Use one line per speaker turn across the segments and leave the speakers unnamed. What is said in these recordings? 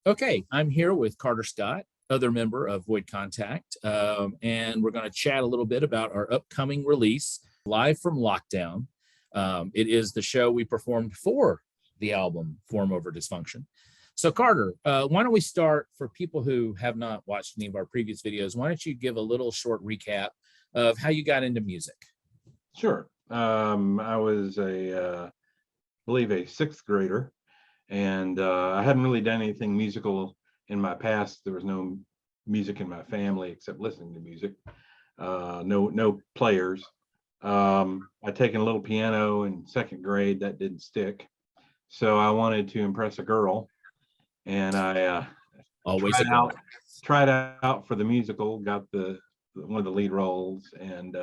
Okay, I'm here with Carter Scott, other member of Void Contact, and we're going to chat a little bit about our upcoming release, Live from Lockdown. It is the show we performed for the album Form Over Dysfunction. So, Carter, why don't we start for people who have not watched any of our previous videos? Why don't you give a little short recap of how you got into music?
Sure. I was I believe a sixth grader, and I hadn't really done anything musical in my past. There was no music in my family except listening to music. No players. I'd taken a little piano in second grade. That didn't stick, so I wanted to impress a girl, and I
Always a
tried
girl.
out tried out for the musical, got the one of the lead roles, and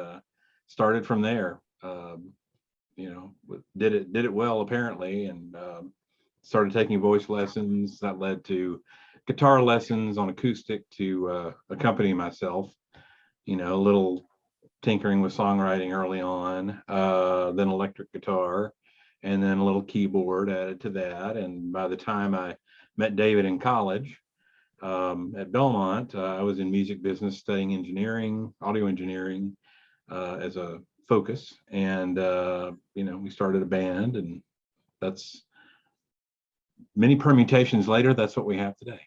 started from there. Did it well apparently, and started taking voice lessons. That led to guitar lessons on acoustic to accompany myself. A little tinkering with songwriting early on, then electric guitar, and then a little keyboard added to that. And by the time I met David in college, at Belmont, I was in music business studying engineering, audio engineering, as a focus. And, we started a band, and that's many permutations later. That's what we have today.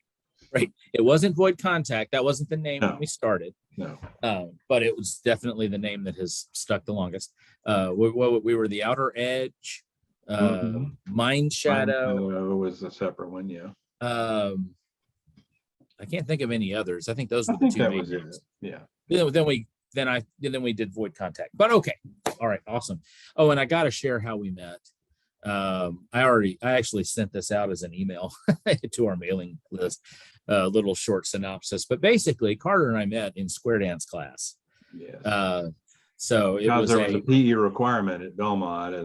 Right. It wasn't Void Contact. That wasn't the name when
No.
we started.
No.
But it was definitely the name that has stuck the longest. We were the Outer Edge, Mind Shadow.
Was a separate one, yeah.
I can't think of any others. I think those
I
were the
think
two
that
main
was it.
ones.
Yeah.
Then we did Void Contact. But okay. All right, awesome. Oh, and I gotta share how we met. I actually sent this out as an email to our mailing list, a little short synopsis. But basically, Carter and I met in square dance class.
Yes.
So it was
a PE requirement at Belmont,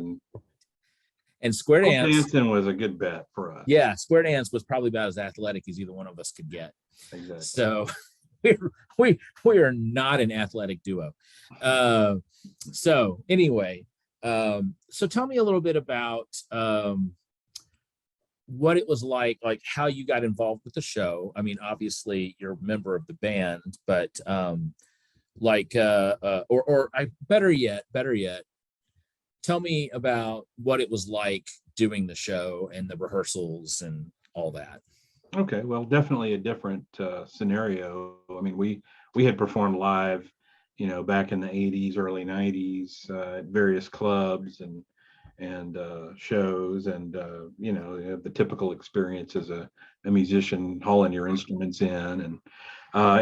and square dance
dancing was a good bet for us.
Yeah, square dance was probably about as athletic as either one of us could get.
Exactly.
So we are not an athletic duo. So anyway, so tell me a little bit about what it was like how you got involved with the show. I mean, obviously you're a member of the band, but better yet, tell me about what it was like doing the show and the rehearsals and all that.
Okay, well, definitely a different scenario. I mean, we had performed live, back in the 80s, early 90s, at various clubs and shows, and you have the typical experience as a musician hauling your instruments in. And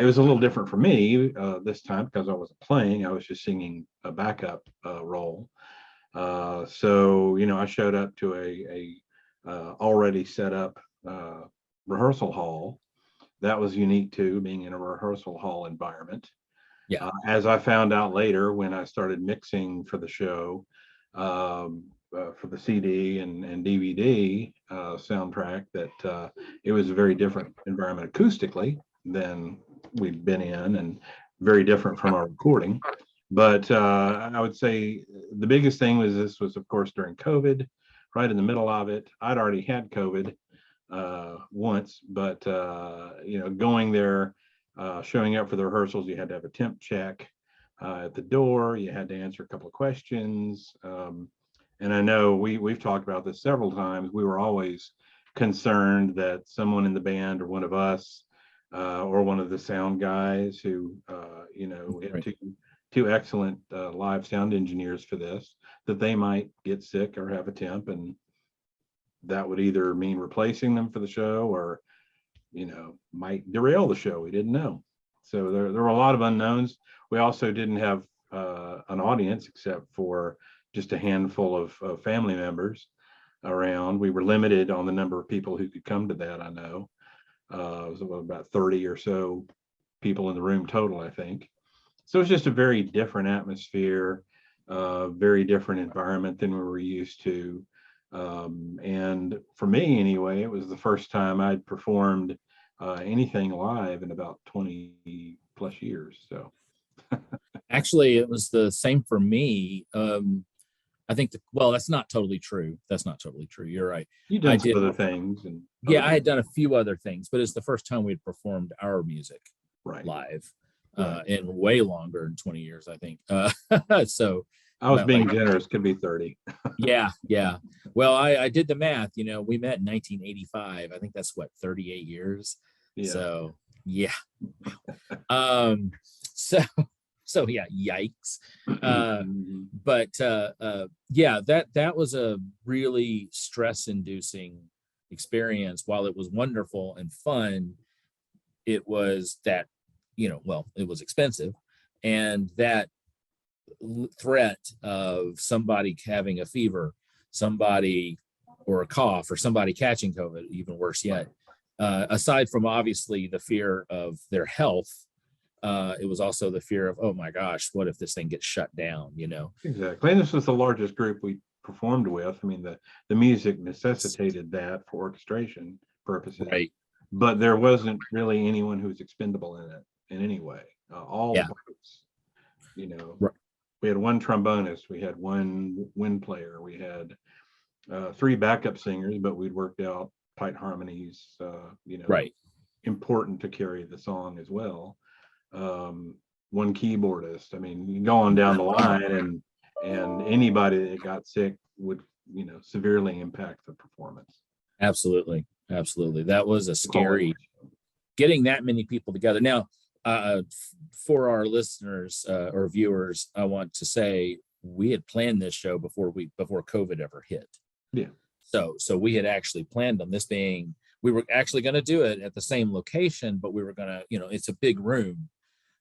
it was a little different for me this time because I wasn't playing. I was just singing a backup role. So I showed up to a already set up rehearsal hall. That was unique too, being in a rehearsal hall environment.
Yeah.
As I found out later when I started mixing for the show, for the CD and DVD soundtrack, that it was a very different environment acoustically than we've been in, and very different from our recording. But I would say the biggest thing was this was, of course, during COVID, right in the middle of it. I'd already had COVID once, but going there, showing up for the rehearsals, you had to have a temp check at the door. You had to answer a couple of questions. And I know we've talked about this several times. We were always concerned that someone in the band, or one of us, or one of the sound guys who, we had two excellent live sound engineers for this, that they might get sick or have a temp, and that would either mean replacing them for the show or, might derail the show. We didn't know. So there were a lot of unknowns. We also didn't have an audience except for just a handful of family members around. We were limited on the number of people who could come to that. I know it was about 30 or so people in the room total, I think. So it's just a very different atmosphere, very different environment than we were used to. And for me, anyway, it was the first time I'd performed anything live in about 20 plus years. So
actually, it was the same for me. I think well, that's not totally true. That's not totally true. You're right.
You've
I
done some
did.
other things, and
Yeah, I had done a few other things, but it's the first time we'd performed our music
right.
live
Right.
in way longer than 20 years, I think. So
I was
about
being
like,
generous. Could be 30.
yeah, yeah. Well, I did the math. You know, we met in 1985. I think that's what, 38 years.
Yeah.
So yeah. Um. So so yeah, yikes. But yeah, that was a really stress-inducing experience. While it was wonderful and fun, it was that, you know, well, it was expensive, and that threat of somebody having a fever, somebody or a cough, or somebody catching COVID, even worse yet. Aside from obviously the fear of their health, it was also the fear of, oh my gosh, what if this thing gets shut down, you know?
Exactly. And this was the largest group we performed with. I mean, the music necessitated that for orchestration purposes.
Right.
But there wasn't really anyone who was expendable in it in any way. All the parts, you know.
Right.
We had one trombonist, we had one wind player, we had 3 backup singers, but we'd worked out tight harmonies, you know,
Right.
important to carry the song as well. One keyboardist. I mean, you go on down the line, and anybody that got sick would, you know, severely impact the performance.
Absolutely. Absolutely. That was a scary, getting that many people together. Now, for our listeners or viewers, I want to say we had planned this show before COVID ever hit.
Yeah.
So we had actually planned on this being, we were actually going to do it at the same location, but we were going to, you know, it's a big room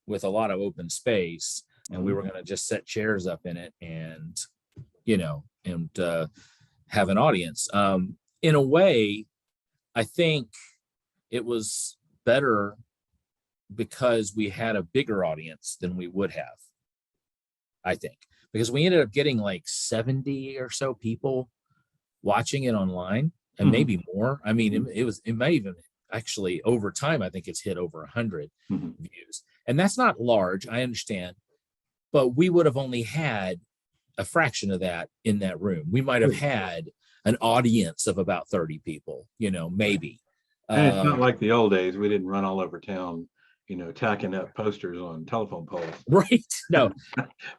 with a lot of open space, and we were going to just set chairs up in it and, you know, and have an audience. In a way, I think it was better because we had a bigger audience than we would have, I think, because we ended up getting like 70 or so people watching it online, and maybe more. I mean, it might even actually, over time, I think it's hit over 100 views, and that's not large, I understand, but we would have only had a fraction of that in that room. We might have had an audience of about 30 people, you know, maybe.
And it's not like the old days. We didn't run all over town, you know, tacking up posters on telephone poles.
Right. No.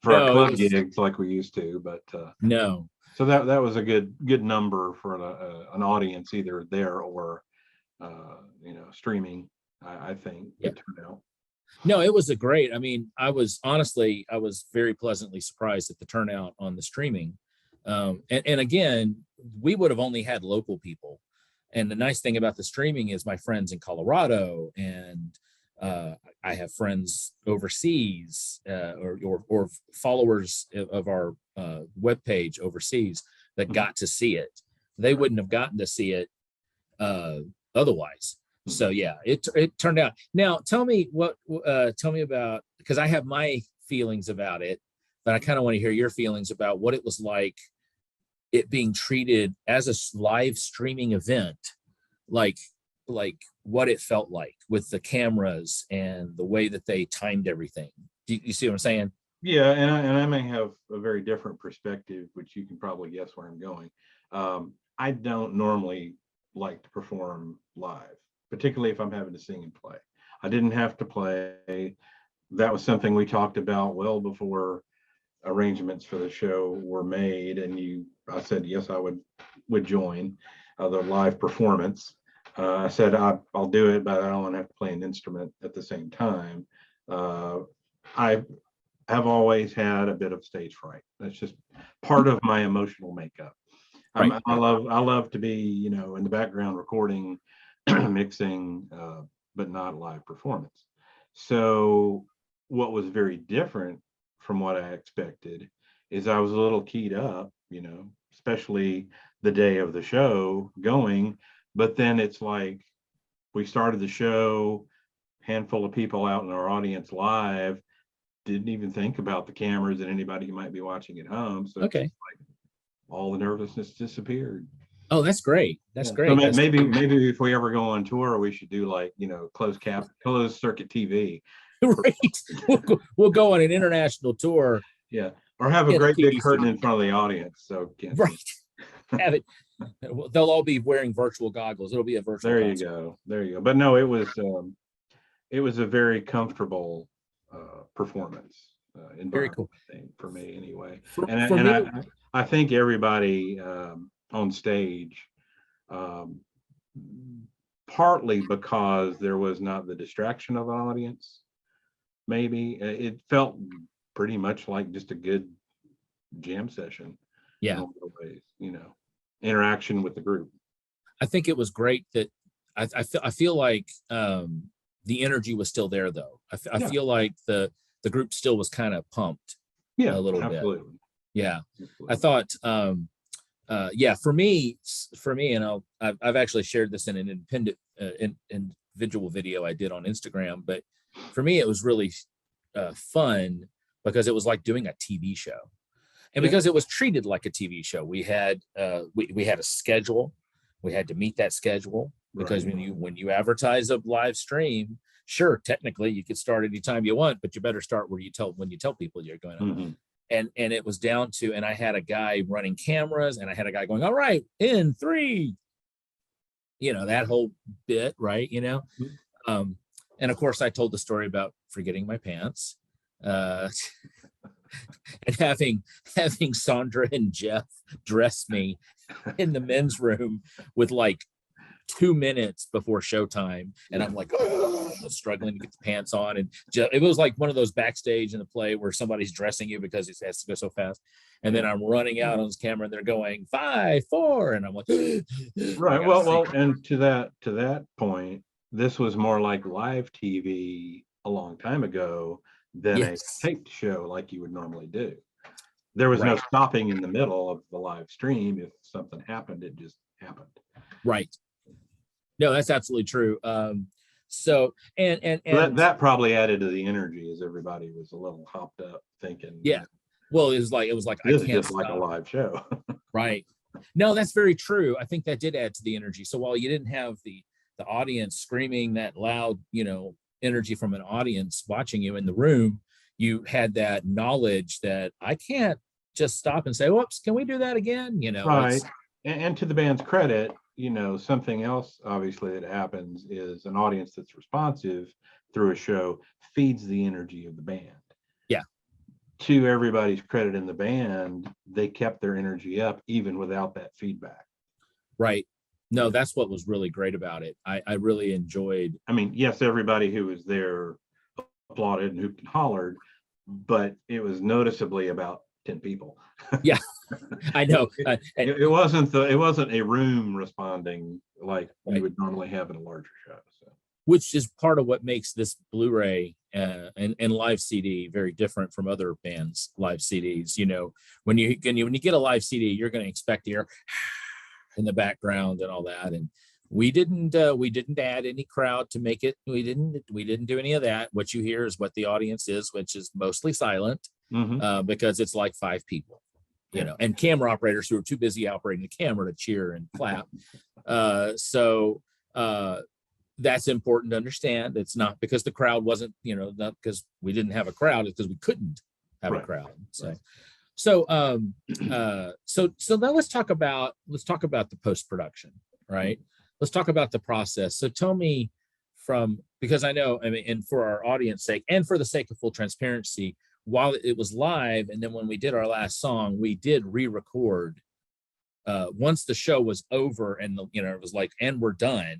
For our club gigs like we used to, but
no.
So that was a good number for an audience, either there or you know, streaming. I think it turned out.
No, it was a great. I mean, I was very pleasantly surprised at the turnout on the streaming. And again, we would have only had local people. And the nice thing about the streaming is my friends in Colorado, and I have friends overseas, or followers of our webpage overseas that got to see it. They wouldn't have gotten to see it otherwise. So yeah, it turned out. Now tell me about, because I have my feelings about it, but I kind of want to hear your feelings about what it was like, it being treated as a live streaming event, like what it felt like with the cameras and the way that they timed everything. Do you see what I'm saying?
Yeah, and I may have a very different perspective, which you can probably guess where I'm going. I don't normally like to perform live, particularly if I'm having to sing and play. I didn't have to play. That was something we talked about well before arrangements for the show were made, and I said yes, I would join the live performance. I said I'll do it, but I don't want to have to play an instrument at the same time. I have always had a bit of stage fright. That's just part of my emotional makeup.
Right.
I love to be, you know, in the background recording, mixing, but not live performance. So what was very different from what I expected is I was a little keyed up, you know, especially the day of the show going. But then it's like we started the show, handful of people out in our audience live, didn't even think about the cameras and anybody who might be watching at home. So
okay,
like all the nervousness disappeared.
Oh, that's great. That's great.
So
that's
maybe if we ever go on tour, we should do like, you know, closed circuit TV.
Right. We'll go on an international tour.
Yeah. Or have a
in a
great big
TV
curtain
studio.
in front of the audience, so can't see.
Right. Have it. They'll all be wearing virtual goggles. It'll be a virtual
There you
concert.
go. There you go. But no, it was a very comfortable performance
Very
environment
cool.
thing for me anyway.
For,
And
for me,
I think everybody on stage, partly because there was not the distraction of an audience, maybe it felt pretty much like just a good jam session.
yeah,
In a lot of ways, you know, interaction with the group.
I think it was great that I feel like the energy was still there though. I
Yeah.
feel like the group still was kind of pumped
Yeah,
a little
absolutely.
bit. Yeah.
Absolutely.
I thought yeah, for me, and I've actually shared this in an independent individual video I did on Instagram, but for me it was really fun because it was like doing a TV show. And because it was treated like a TV show, we had we had a schedule. We had to meet that schedule because
Right.
when you advertise a live stream, sure, technically you could start anytime you want, but you better start when you tell people you're going to.
Mm-hmm.
And it was down to, and I had a guy running cameras, and I had a guy going, all right, in 3, that whole bit, right? And of course I told the story about forgetting my pants. And having Sandra and Jeff dress me in the men's room with like 2 minutes before showtime, and I'm like struggling to get the pants on, and it was like one of those backstage in the play where somebody's dressing you because it has to go so fast, and then I'm running out on this camera and they're going 5, 4, and I'm like
right. Well, and to that point, this was more like live TV a long time ago than a taped show like you would normally do. There was no stopping in the middle of the live stream. If something happened, it just happened.
Right. No, that's absolutely true. So
that probably added to the energy as everybody was a little hopped up thinking.
Yeah. Well, it was like
this is just like a live show.
Right. No, that's very true. I think that did add to the energy. So while you didn't have the audience screaming that loud, energy from an audience watching you in the room, you had that knowledge that I can't just stop and say, whoops, can we do that again?
Right. And to the band's credit, something else obviously that happens is an audience that's responsive through a show feeds the energy of the band.
Yeah.
To everybody's credit in the band, they kept their energy up even without that feedback.
Right. No, that's what was really great about it. I really enjoyed.
I mean, yes, everybody who was there applauded and hooped and hollered, but it was noticeably about 10 people.
Yeah, I know.
It wasn't a room responding like you would normally have in a larger show. So.
Which is part of what makes this Blu-ray and live CD very different from other bands' live CDs. When you get a live CD, you're going to expect to hear in the background and all that, and we didn't add any crowd to make it. We didn't do any of that. What you hear is what the audience is, which is mostly silent, because it's like 5 people, and camera operators who are too busy operating the camera to cheer and clap. So that's important to understand. It's not because the crowd wasn't, not because we didn't have a crowd, it's because we couldn't have a crowd. So now let's talk about the post-production, right? Let's talk about the process. So tell me because I know, and for our audience sake and for the sake of full transparency, while it was live, and then when we did our last song, we did re-record once the show was over, and it was like, and we're done.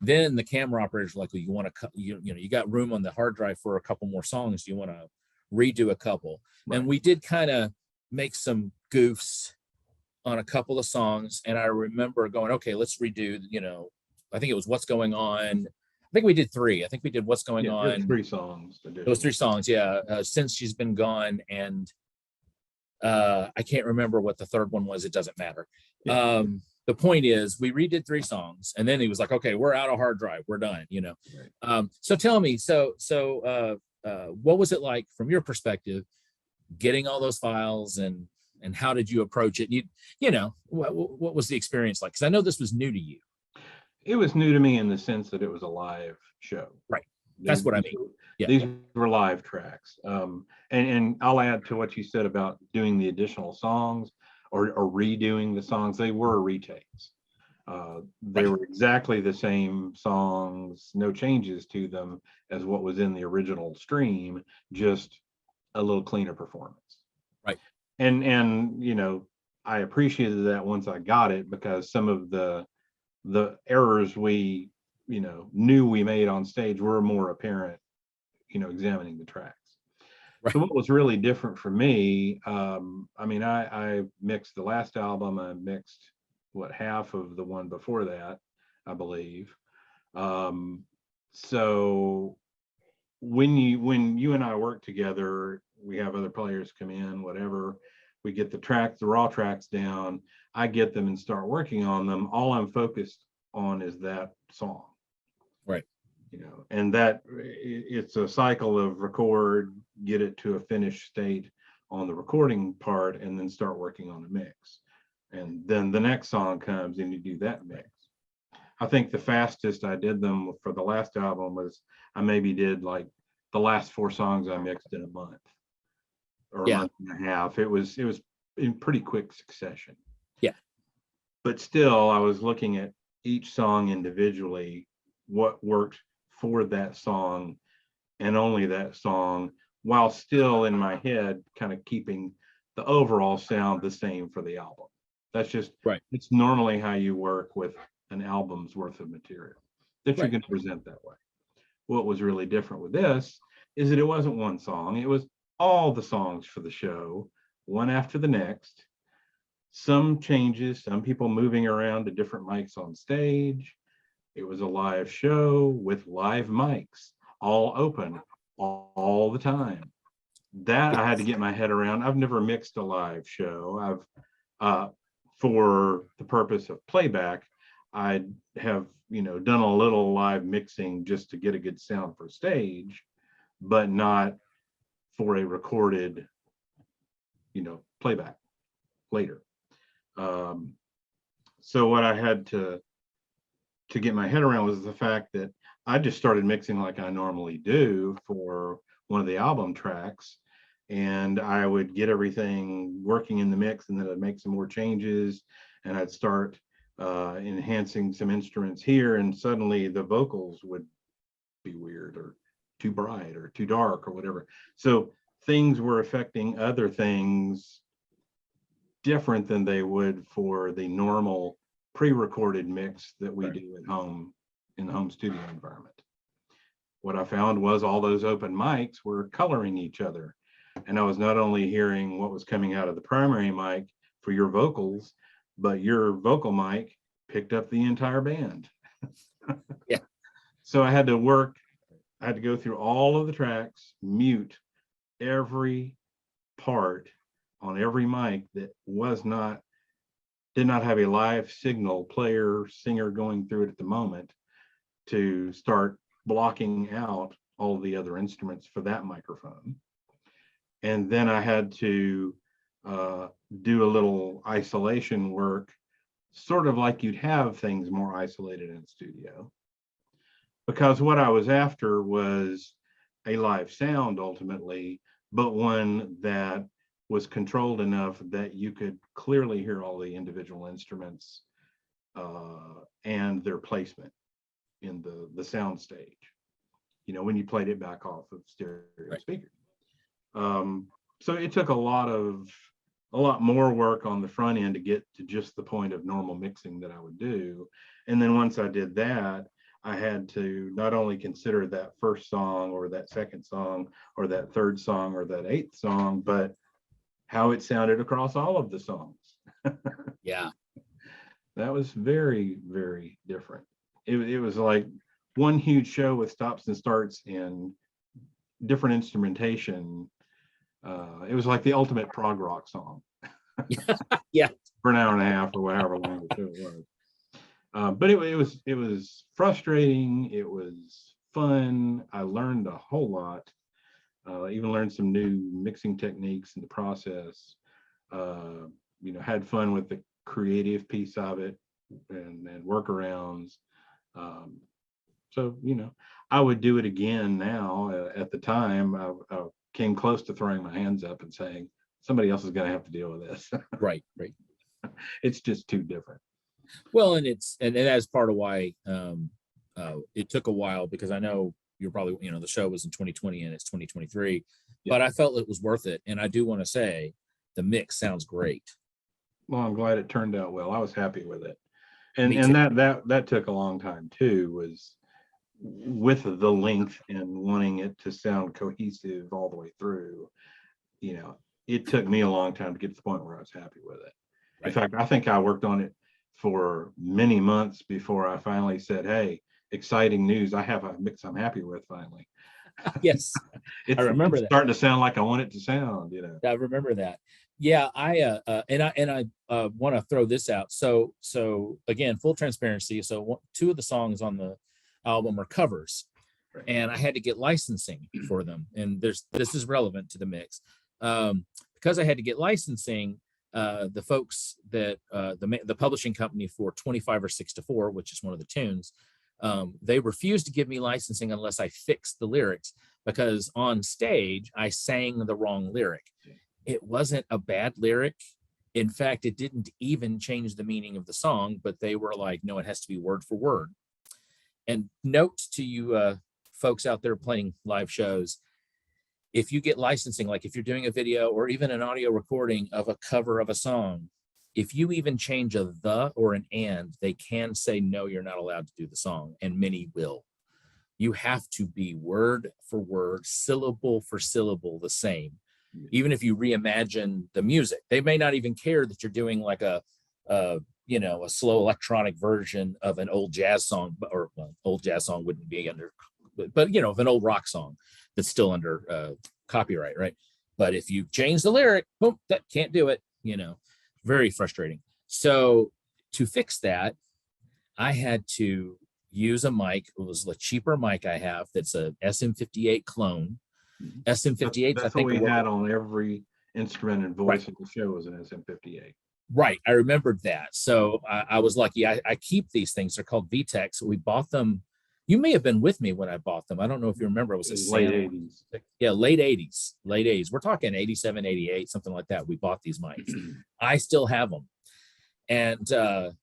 Then the camera operators were like, well, you want to cut, you got room on the hard drive for a couple more songs. Do you want to redo a couple? Right. And we did kind of make some goofs on a couple of songs. And I remember going, okay, let's redo, I think it was What's Going On. I think we did 3. I think we did What's Going On.
3 songs.
Those 3 songs. Yeah. Since She's Been Gone. And I can't remember what the third one was. It doesn't matter. Yeah. The point is we redid 3 songs, and then he was like, okay, we're out of hard drive. We're done, Right. So tell me, what was it like from your perspective, getting all those files, and how did you approach it? What was the experience like? Because I know this was new to you.
It was new to me in the sense that it was a live show.
Right. That's what I mean. Yeah.
These were live tracks. And I'll add to what you said about doing the additional songs or redoing the songs. They were retakes. They were exactly the same songs, no changes to them as what was in the original stream, just a little cleaner performance.
Right.
And you know, I appreciated that once I got it, because some of the errors we, you know, knew we made on stage were more apparent, you know, examining the tracks.
Right.
So what was really different for me, I mean, I mixed the last album, I mixed half of the one before that, I believe. So when you and I work together, we have other players come in, whatever, we get the tracks, the raw tracks down, I get them and start working on them. All I'm focused on is that song.
Right.
You know, and that it's a cycle of record, get it to a finished state on the recording part, and then start working on the mix. And then the next song comes and you do that mix. I think the fastest I did them for the last album was I maybe did like the last 4 songs I mixed in a month or a month and a half. It was in pretty quick succession.
Yeah.
But still, I was looking at each song individually, what worked for that song and only that song, while still in my head kind of keeping the overall sound the same for the album. That's just
right.
It's normally how you work with an album's worth of material that you're going to present that way. What was really different with this is that it wasn't one song, it was all the songs for the show, one after the next. Some changes, some people moving around to different mics on stage. It was a live show with live mics, all open, all the time. That I had to get my head around. I've never mixed a live show. I've for the purpose of playback, I have, you know, done a little live mixing just to get a good sound for stage, but not for a recorded, you know, playback later. So what I had to get my head around was the fact that I just started mixing like I normally do for one of the album tracks, and I would get everything working in the mix, and then I'd make some more changes, and I'd start enhancing some instruments here, and suddenly the vocals would be weird or too bright or too dark or whatever. So things were affecting other things different than they would for the normal pre-recorded mix that we do at home in the home studio environment. What I found was all those open mics were coloring each other. And I was not only hearing what was coming out of the primary mic for your vocals, but your vocal mic picked up the entire band.
Yeah.
So I had to go through all of the tracks, mute every part on every mic that did not have a live signal player singer going through it at the moment, to start blocking out all the other instruments for that microphone. And then I had to do a little isolation work, sort of like you'd have things more isolated in studio, because what I was after was a live sound ultimately, but one that was controlled enough that you could clearly hear all the individual instruments and their placement in the sound stage, you know, when you played it back off of stereo speakers. So it took a lot more work on the front end to get to just the point of normal mixing that I would do. And then once I did that, I had to not only consider that first song or that second song or that third song or that eighth song, but how it sounded across all of the songs.
Yeah.
That was very, very different. It was like one huge show with stops and starts and different instrumentation. It was like the ultimate prog rock song.
Yeah.
For an hour and a half or however long the show was. But it was frustrating. It was fun. I learned a whole lot. Even learned some new mixing techniques in the process. You know, had fun with the creative piece of it and workarounds. So, I would do it again now. At the time, I came close to throwing my hands up and saying, somebody else is going to have to deal with this.
Right, right.
It's just too different.
Well, and that's part of why it took a while, because I know you're probably, the show was in 2020 and it's 2023, but I felt it was worth it. And I do want to say the mix sounds great.
Well, I'm glad it turned out well. I was happy with it. And that took a long time too, was with the length and wanting it to sound cohesive all the way through. It took me a long time to get to the point where I was happy with it. Right. In fact, I think I worked on it for many months before I finally said, hey, exciting news, I have a mix I'm happy with finally.
Yes.
I remember it's starting to sound like I want it to sound,
I remember that. Yeah, I want to throw this out. So again, full transparency. So two of the songs on the album are covers, and I had to get licensing for them. And this is relevant to the mix, because I had to get licensing. The folks that the publishing company for 25 or 6 to 4, which is one of the tunes, they refused to give me licensing unless I fixed the lyrics, because on stage I sang the wrong lyric. It wasn't a bad lyric. In fact, it didn't even change the meaning of the song, but they were like, no, it has to be word for word. And note to you folks out there playing live shows, if you get licensing, like if you're doing a video or even an audio recording of a cover of a song, if you even change a the or an and, they can say, no, you're not allowed to do the song. And many will. You have to be word for word, syllable for syllable, the same. Even if you reimagine the music, they may not even care that you're doing like a slow electronic version of an old jazz song, or old jazz song wouldn't be under, but of an old rock song that's still under copyright, right? But if you change the lyric, boom, that can't do it. Very frustrating. So to fix that, I had to use a mic. It was a cheaper mic I have that's a SM58 clone. SM58.
That's what we had on every instrument and voice of the show was an SM58.
Right. I remembered that. So I was lucky. I keep these things. They're called VTEX. We bought them. You may have been with me when I bought them. I don't know if you remember. It was
late 80s.
Yeah, late 80s. We're talking 87, 88, something like that. We bought these mics. I still have them. And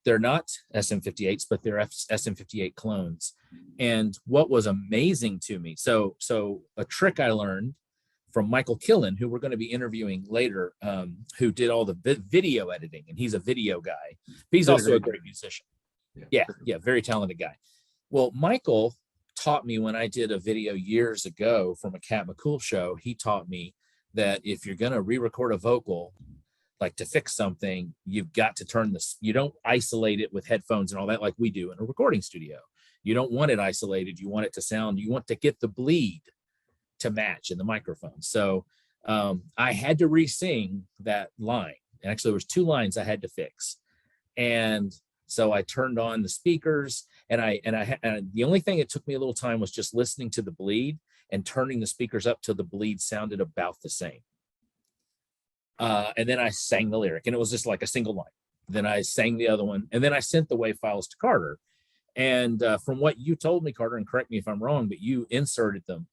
they're not SM58s, but they're SM58 clones. And what was amazing to me, so a trick I learned from Michael Killen, who we're going to be interviewing later, who did all the video editing, and he's a video guy. He's also a great musician. Yeah, very talented guy. Well, Michael taught me when I did a video years ago from a Cat McCool show, he taught me that if you're going to re-record a vocal, like to fix something, you've got to turn this, you don't isolate it with headphones and all that like we do in a recording studio. You don't want it isolated. You want it to sound, you want to get the bleed to match in the microphone. So I had to re-sing that line. Actually, there was 2 lines I had to fix. And so I turned on the speakers, and the only thing it took me a little time was just listening to the bleed and turning the speakers up till the bleed sounded about the same. And then I sang the lyric, and it was just like a single line. Then I sang the other one, and then I sent the WAV files to Carter. And from what you told me, Carter, and correct me if I'm wrong, but you inserted them,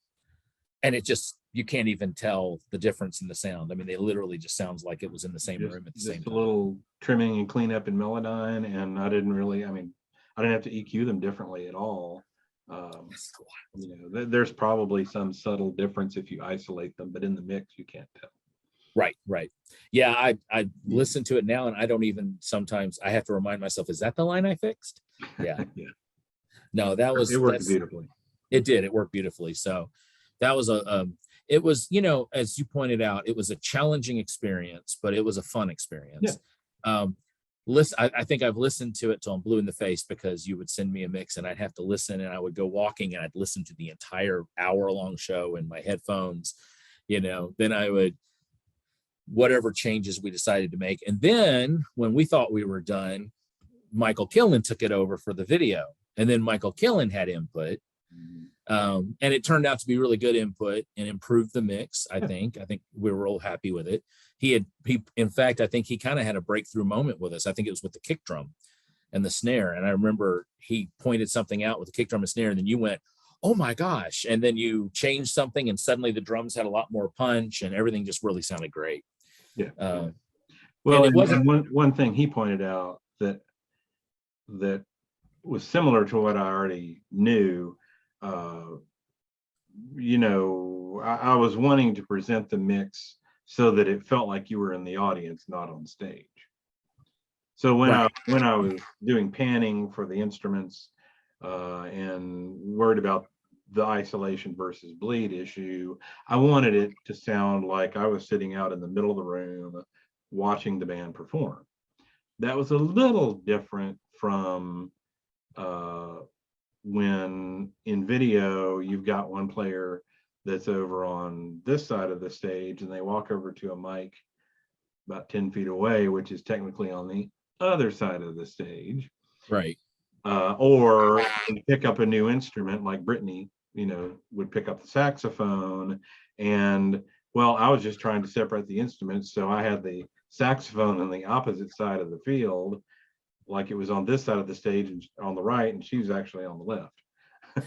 and it just, you can't even tell the difference in the sound. I mean, they literally just sounds like it was in the same room at the same time.
A little trimming and cleanup in Melodyne, and I didn't have to EQ them differently at all. There's probably some subtle difference if you isolate them, but in the mix you can't tell.
Right. Yeah, I listen to it now, and I don't even, sometimes I have to remind myself, is that the line I fixed? Yeah.
Yeah.
No, it worked beautifully. It did. It worked beautifully. So that was it was, as you pointed out, it was a challenging experience, but it was a fun experience. Yeah. I think I've listened to it till I'm blue in the face, because you would send me a mix and I'd have to listen, and I would go walking and I'd listen to the entire hour-long show in my headphones. Then I would, whatever changes we decided to make. And then when we thought we were done, Michael Killen took it over for the video. And then Michael Killen had input. And it turned out to be really good input and improved the mix. I think we were all happy with it. In fact, I think he kind of had a breakthrough moment with us. I think it was with the kick drum. and the snare. And I remember he pointed something out with the kick drum and snare, and then you went, oh my gosh. And then you changed something, and suddenly the drums had a lot more punch, and everything just really sounded great.
Yeah.
Well, and it wasn't
one thing he pointed out that was similar to what I already knew. You know, I was wanting to present the mix so that it felt like you were in the audience, not on stage. So when I was doing panning for the instruments and worried about the isolation versus bleed issue, I wanted it to sound like I was sitting out in the middle of the room watching the band perform. That was a little different from when in video you've got one player that's over on this side of the stage and they walk over to a mic about 10 feet away, which is technically on the other side of the stage.
right.
Or pick up a new instrument like Brittany, you know, would pick up the saxophone. And well, I was just trying to separate the instruments. So I had the saxophone on the opposite side of the field, like it was on this side of the stage and on the right, and she was actually on the left.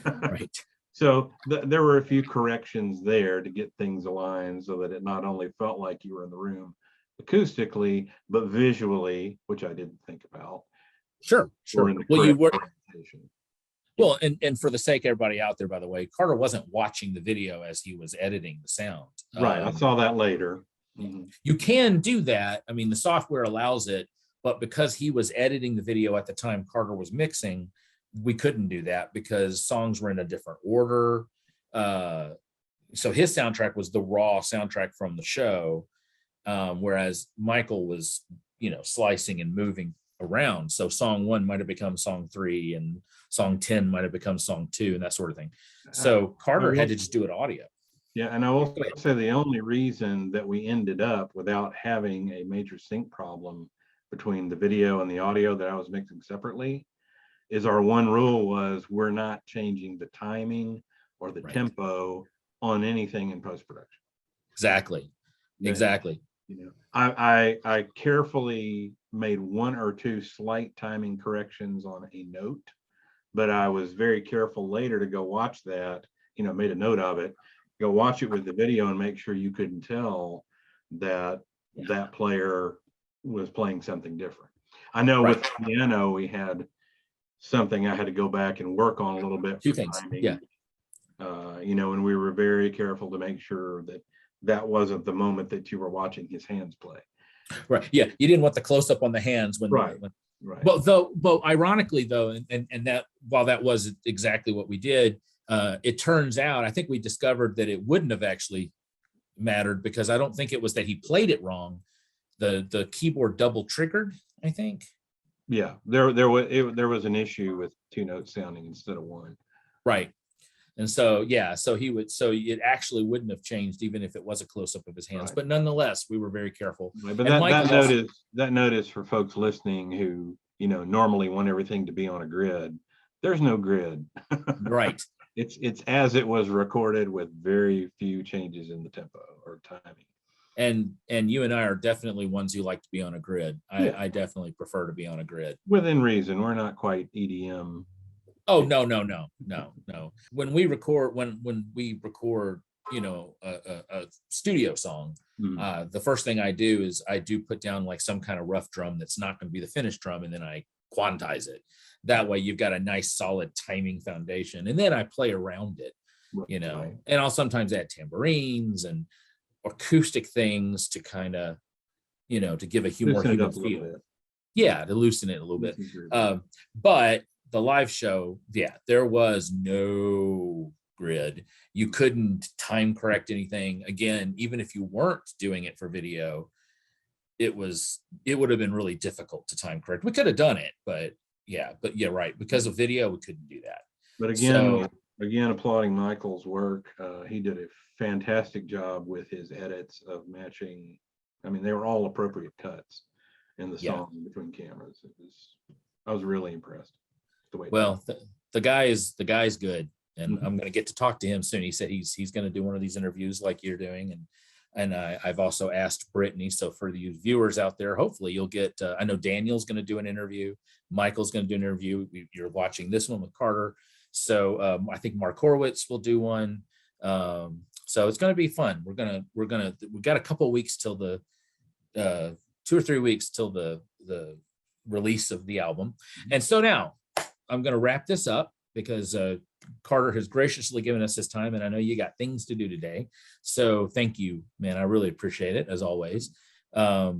Right.
So there were a few corrections there to get things aligned so that it not only felt like you were in the room acoustically, but visually, which I didn't think about.
Sure. Well, you were.
presentation.
Well, and for the sake of everybody out there, by the way, Carter wasn't watching the video as he was editing the sound.
Right. I saw that later.
You can do that. I mean, the software allows it, but because he was editing the video at the time Carter was mixing, we couldn't do that because songs were in a different order. So his soundtrack was the raw soundtrack from the show, whereas Michael was, you know, slicing and moving around. So song 1 might have become song 3, and song 10 might have become song 2, and that sort of thing. So Carter had to just do it audio.
Yeah, and I will say the only reason that we ended up without having a major sync problem between the video and the audio that I was mixing separately is our one rule was we're not changing the timing or the tempo on anything in post-production.
Exactly.
You know, I carefully made 1 or 2 slight timing corrections on a note, but I was very careful later to go watch that, you know, made a note of it, go watch it with the video and make sure you couldn't tell that that player was playing something different. I know with piano, we had something I had to go back and work on a little bit.
2 things.
Timing.
Yeah.
You know, and we were very careful to make sure that that wasn't the moment that you were watching his hands play.
Right. Yeah. You didn't want the close up on the hands when.
Right.
Well, though ironically though, and that while that was exactly what we did, it turns out I think we discovered that it wouldn't have actually mattered because I don't think it was that he played it wrong. The keyboard double triggered, I think.
Yeah, there was an issue with 2 notes sounding instead of 1.
Right. And so, so it actually wouldn't have changed even if it was a close up of his hands. Right. But nonetheless, we were very careful.
Right. But that note is for folks listening who, you know, normally want everything to be on a grid. There's no grid.
Right.
It's as it was recorded with very few changes in the tempo or timing.
And you and I are definitely ones who like to be on a grid. I definitely prefer to be on a grid.
Within reason. We're not quite EDM.
Oh, no. When we record, you know, a studio song, the first thing I do is I do put down like some kind of rough drum that's not going to be the finished drum, and then I quantize it. That way you've got a nice solid timing foundation, and then I play around it, you know, and I'll sometimes add tambourines and acoustic things to kind of, you know, to give a more human feel. Yeah, to loosen it a little bit. But the live show, there was no grid. You couldn't time correct anything. Again, even if you weren't doing it for video, it would have been really difficult to time correct. We could have done it, but right. Because of video, we couldn't do that.
But again, applauding Michael's work. He did a fantastic job with his edits of matching. I mean, they were all appropriate cuts in the song between cameras. I was really impressed.
The guy's good, and I'm going to get to talk to him soon. He said he's going to do one of these interviews like you're doing, And I've also asked Brittany. So for you viewers out there, hopefully you'll get, I know Daniel's going to do an interview. Michael's going to do an interview. You're watching this one with Carter. So I think Mark Horowitz will do one. So it's going to be fun. We've got a couple of weeks till the 2 or 3 weeks till the release of the album. And so now I'm going to wrap this up because Carter has graciously given us his time, and I know you got things to do today. So thank you, man. I really appreciate it, as always. It's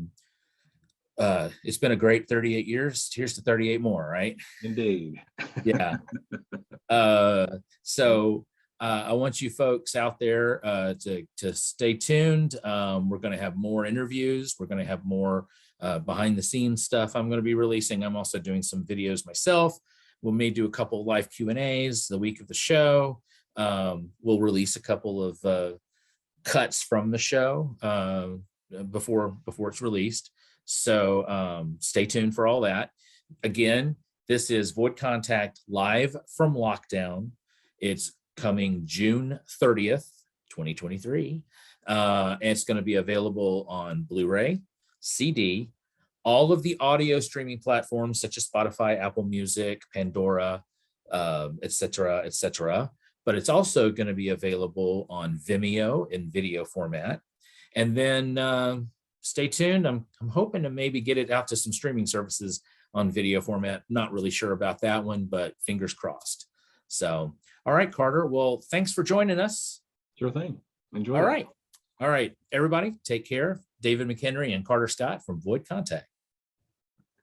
been a great 38 years. Here's to 38 more, right?
Indeed.
Yeah. So I want you folks out there to stay tuned. We're going to have more interviews. We're going to have more behind the scenes stuff I'm going to be releasing. I'm also doing some videos myself. We may do a couple of live Q&As the week of the show. We'll release a couple of cuts from the show before it's released. So stay tuned for all that. Again, this is Void Contact live from lockdown. It's coming June 30th, 2023. And it's going to be available on Blu-ray, CD, all of the audio streaming platforms such as Spotify, Apple Music, Pandora, et cetera. But it's also going to be available on Vimeo in video format. And then stay tuned. I'm hoping to maybe get it out to some streaming services on video format. Not really sure about that one, but fingers crossed. So, all right, Carter. Well, thanks for joining us.
Sure thing. Enjoy.
All right. All right, everybody, take care. David McHenry and Carter Scott from Void Contact.